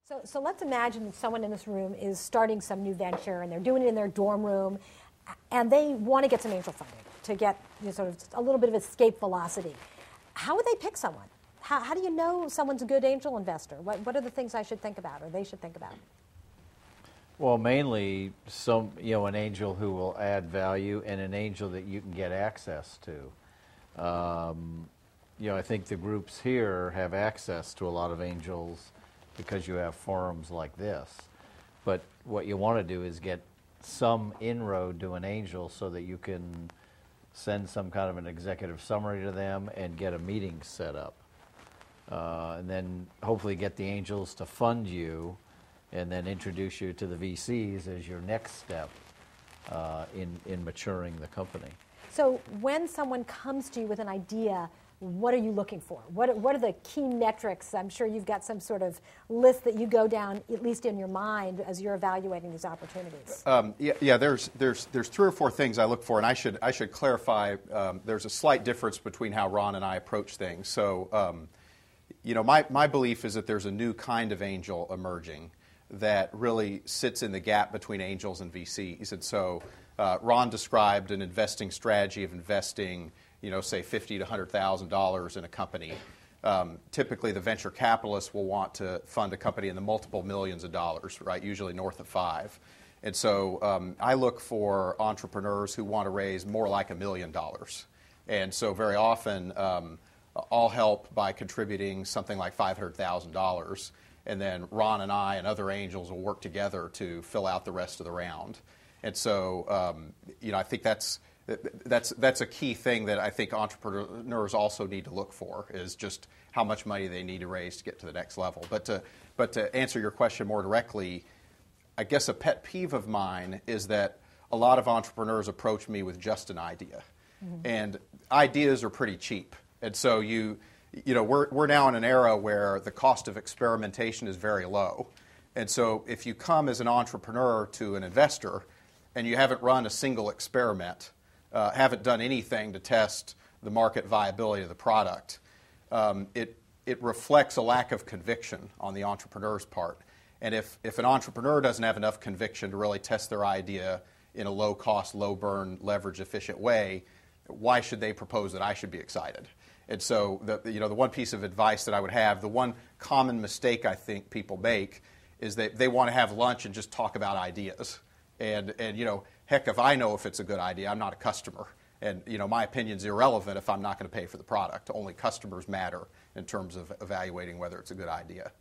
So let's imagine someone in this room is starting some new venture and they're doing it in their dorm room and they want to get some angel funding to get sort of a little bit of escape velocity. How would they pick someone? How do you know someone's a good angel investor? What are the things I should think about or they should think about? Well, mainly an angel who will add value and an angel that you can get access to. I think the groups here have access to a lot of angels because you have forums like this. But what you want to do is get some inroad to an angel so that you can send some kind of an executive summary to them and get a meeting set up. And then hopefully get the angels to fund you and then introduce you to the VCs as your next step in maturing the company. So when someone comes to you with an idea, what are you looking for? What are the key metrics? I'm sure you've got some sort of list that you go down, at least in your mind, as you're evaluating these opportunities. There's 3 or 4 things I look for, and I should clarify. There's a slight difference between how Ron and I approach things. So, my belief is that there's a new kind of angel emerging that really sits in the gap between angels and VCs. And so, Ron described an investing strategy of investing, say $50,000 to $100,000 in a company. Typically, the venture capitalists will want to fund a company in the multiple millions of dollars, right? Usually north of 5. And so I look for entrepreneurs who want to raise more like $1 million. And so very often, I'll help by contributing something like $500,000. And then Ron and I and other angels will work together to fill out the rest of the round. And so, I think that's a key thing that I think entrepreneurs also need to look for, is just how much money they need to raise to get to the next level. But to answer your question more directly, I guess a pet peeve of mine is that a lot of entrepreneurs approach me with just an idea. Mm-hmm. And ideas are pretty cheap. And so we're now in an era where the cost of experimentation is very low. And so if you come as an entrepreneur to an investor and you haven't run a single experiment, haven't done anything to test the market viability of the product, it reflects a lack of conviction on the entrepreneur's part. And if an entrepreneur doesn't have enough conviction to really test their idea in a low-cost, low-burn, leverage-efficient way, why should they propose that I should be excited? And so the one piece of advice that I would have, the one common mistake I think people make is that they want to have lunch and just talk about ideas. And heck, if I know if it's a good idea, I'm not a customer. And my opinion's irrelevant if I'm not going to pay for the product. Only customers matter in terms of evaluating whether it's a good idea.